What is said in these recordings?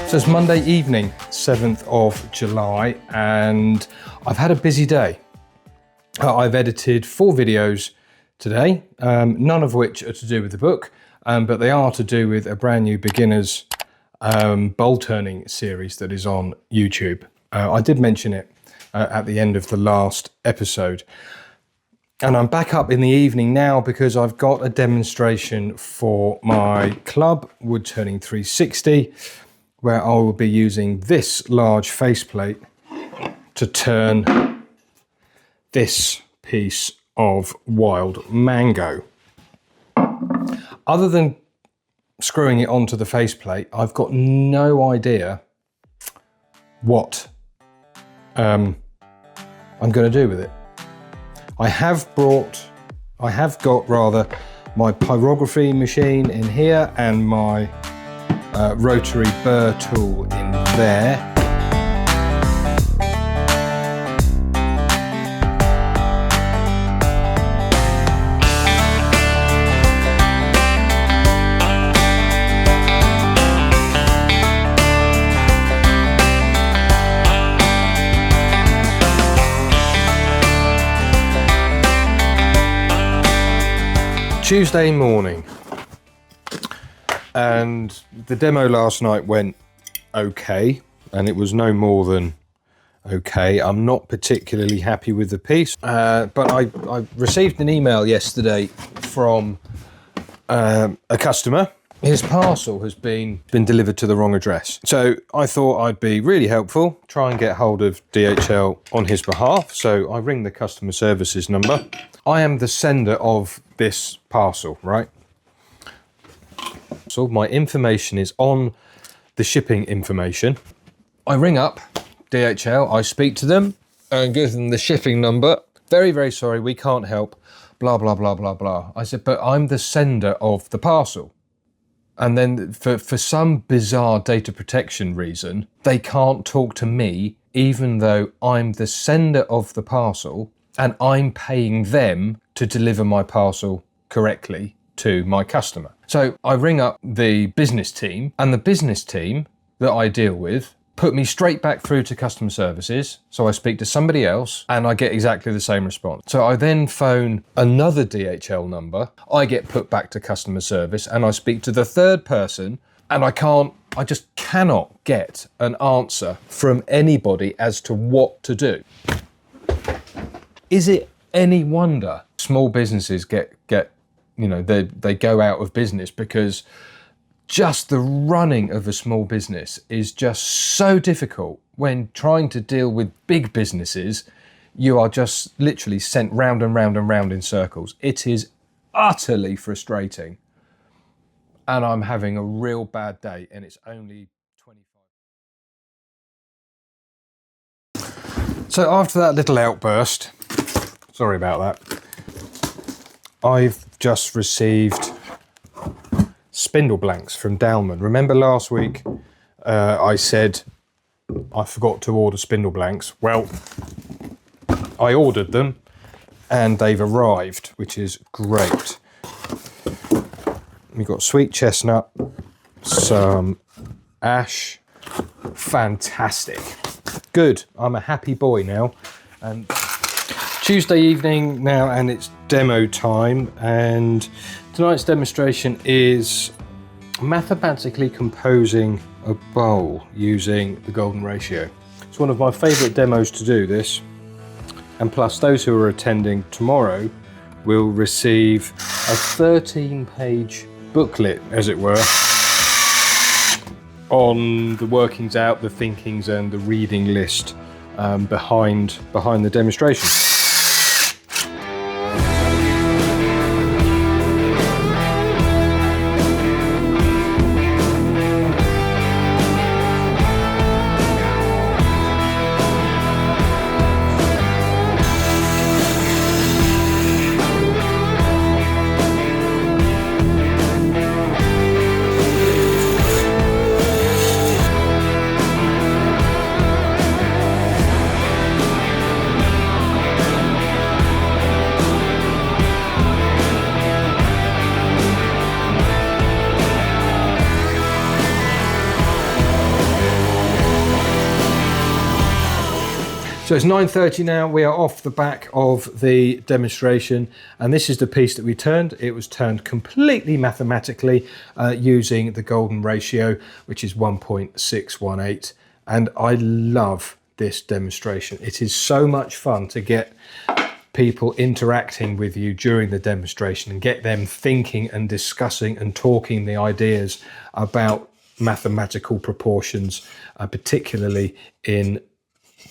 So it's Monday evening, 7th of July, and I've had a busy day. I've edited 4 videos today, none of which are to do with the book, but they are to do with a brand new beginners bowl turning series that is on YouTube. I did mention it at the end of the last episode. And I'm back up in the evening now because I've got a demonstration for my club, Woodturning 360, where I will be using this large faceplate to turn this piece of wild mango. Other than screwing it onto the faceplate, I've got no idea what I'm going to do with it. I have got my pyrography machine in here and my rotary burr tool in there. Tuesday morning, and the demo last night went okay, and it was no more than okay. I'm not particularly happy with the piece, but I received an email yesterday from a customer. His parcel has been delivered to the wrong address. So I thought I'd be really helpful, try and get hold of DHL on his behalf. So I ring the customer services number. I am the sender of this parcel, right? So my information is on the shipping information. I ring up DHL, I speak to them and give them the shipping number. Very, very sorry, we can't help, blah, blah, blah, blah, blah. I said, but I'm the sender of the parcel. And then for some bizarre data protection reason, they can't talk to me, even though I'm the sender of the parcel and I'm paying them to deliver my parcel correctly to my customer. So I ring up the business team, and the business team that I deal with put me straight back through to customer services. So I speak to somebody else and I get exactly the same response. So I then phone another DHL number, I get put back to customer service, and I speak to the third person, and I just cannot get an answer from anybody as to what to do. Is it any wonder small businesses get they go out of business? Because just the running of a small business is just so difficult. When trying to deal with big businesses, you are just literally sent round and round and round in circles. It is utterly frustrating. And I'm having a real bad day, and it's only 25. So after that little outburst, sorry about that, I've just received spindle blanks from Dalman. Remember last week I said I forgot to order spindle blanks? Well, I ordered them and they've arrived, which is great. We've got sweet chestnut, some ash, fantastic. Good, I'm a happy boy now. And Tuesday evening now, and it's demo time, and tonight's demonstration is mathematically composing a bowl using the golden ratio. It's one of my favourite demos to do this, and plus those who are attending tomorrow will receive a 13-page booklet, as it were, on the workings out, the thinkings and the reading list behind the demonstration. So it's 9:30 now. We are off the back of the demonstration, and this is the piece that we turned. It was turned completely mathematically using the golden ratio, which is 1.618. And I love this demonstration. It is so much fun to get people interacting with you during the demonstration and get them thinking and discussing and talking the ideas about mathematical proportions, particularly in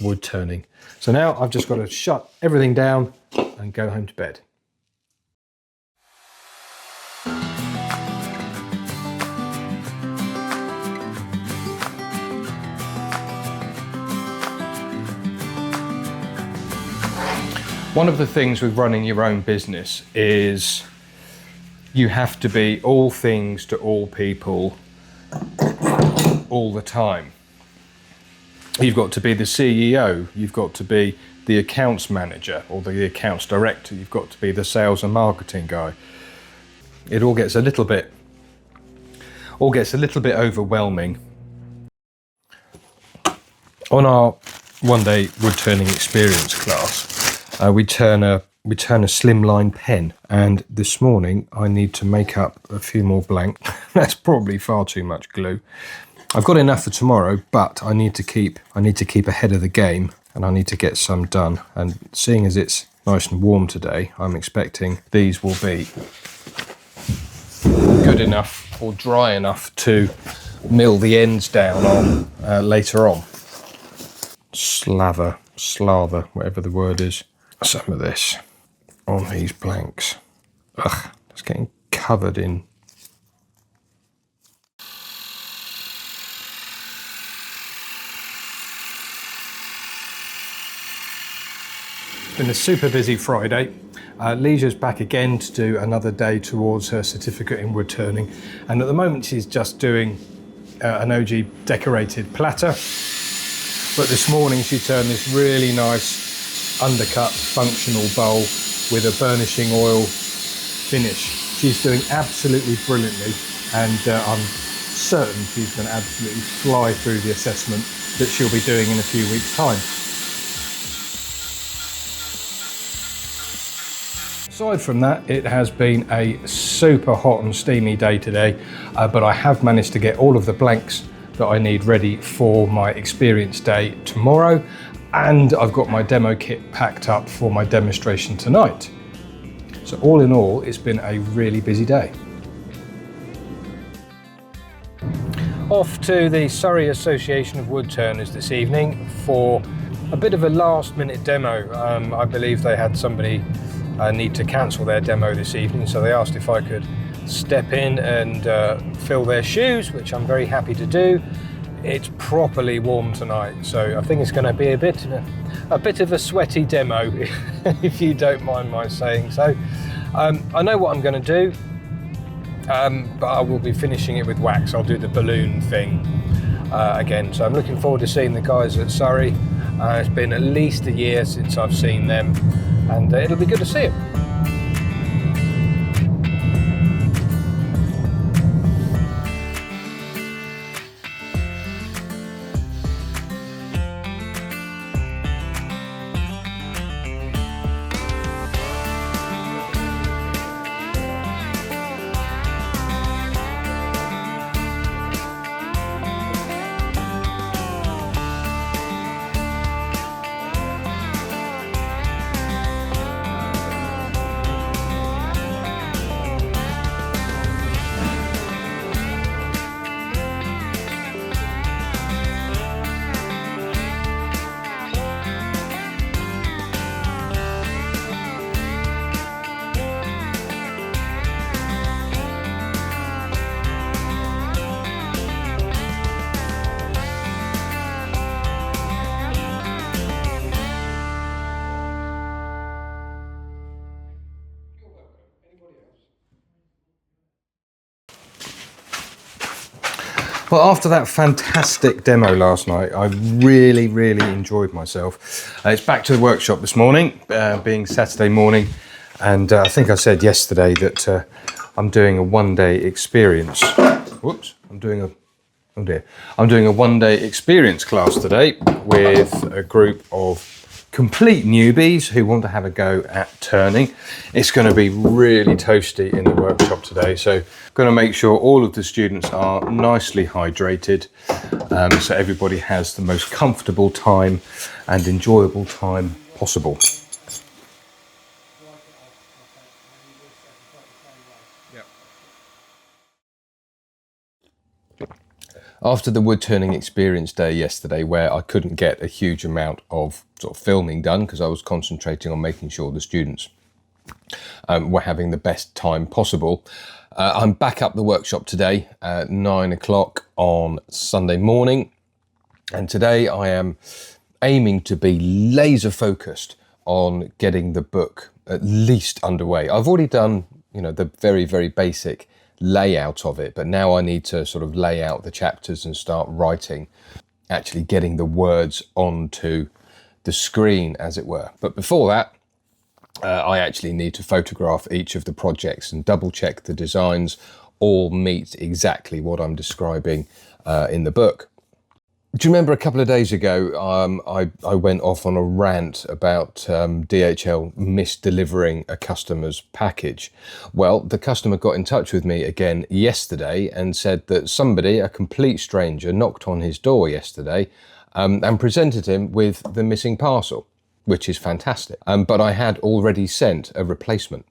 wood turning. So now I've just got to shut everything down and go home to bed. One of the things with running your own business is you have to be all things to all people all the time. You've got to be the CEO, you've got to be the accounts manager or the accounts director, you've got to be the sales and marketing guy. It all gets a little bit overwhelming. On our one-day wood turning experience class, we turn a slimline pen, and this morning I need to make up a few more blank. That's probably far too much glue. I've got enough for tomorrow, but I need to keep ahead of the game, and I need to get some done. And seeing as it's nice and warm today, I'm expecting these will be good enough or dry enough to mill the ends down on later on. Slather, whatever the word is. Some of this on these blanks. Ugh, it's getting covered in. It's been a super busy Friday. Ligia's back again to do another day towards her certificate in wood turning, and at the moment she's just doing an OG decorated platter, but this morning she turned this really nice undercut functional bowl with a burnishing oil finish. She's doing absolutely brilliantly, and I'm certain she's going to absolutely fly through the assessment that she'll be doing in a few weeks' time. Aside from that, it has been a super hot and steamy day today, but I have managed to get all of the blanks that I need ready for my experience day tomorrow, and I've got my demo kit packed up for my demonstration tonight. So all in all, it's been a really busy day. Off to the Surrey Association of Woodturners this evening for a bit of a last minute demo. I believe they had somebody need to cancel their demo this evening, so they asked if I could step in and fill their shoes, which I'm very happy to do. It's properly warm tonight, so I think it's going to be a bit of a sweaty demo, if you don't mind my saying so. I know what I'm going to do, but I will be finishing it with wax. I'll do the balloon thing again, so I'm looking forward to seeing the guys at Surrey. It's been at least a year since I've seen them, and it'll be good to see them. Well, after that fantastic demo last night, I really enjoyed myself. It's back to the workshop this morning, being Saturday morning, and I think I said yesterday that I'm doing a one-day experience. Whoops, I'm doing a one-day experience class today with a group of complete newbies who want to have a go at turning. It's going to be really toasty in the workshop today, so I'm going to make sure all of the students are nicely hydrated, so everybody has the most comfortable time and enjoyable time possible. After the wood turning experience day yesterday, where I couldn't get a huge amount of sort of filming done because I was concentrating on making sure the students were having the best time possible, I'm back up the workshop today at 9 o'clock on Sunday morning, and today I am aiming to be laser focused on getting the book at least underway. I've already done, you know, the very, very basic layout of it, but now I need to sort of lay out the chapters and start writing, actually getting the words onto the screen, as it were. But before that, I actually need to photograph each of the projects and double check the designs all meet exactly what I'm describing in the book. Do you remember a couple of days ago, I went off on a rant about DHL misdelivering a customer's package? Well, the customer got in touch with me again yesterday and said that somebody, a complete stranger, knocked on his door yesterday and presented him with the missing parcel, which is fantastic. But I had already sent a replacement.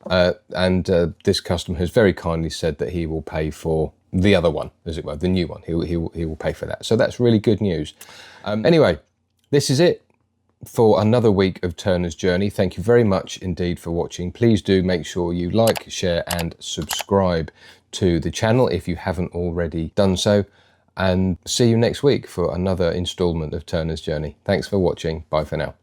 And this customer has very kindly said that he will pay for the other one, as it were, the new one. He will pay for that. So that's really good news. Anyway, this is it for another week of Turner's Journey. Thank you very much indeed for watching. Please do make sure you like, share and subscribe to the channel if you haven't already done so. And see you next week for another instalment of Turner's Journey. Thanks for watching. Bye for now.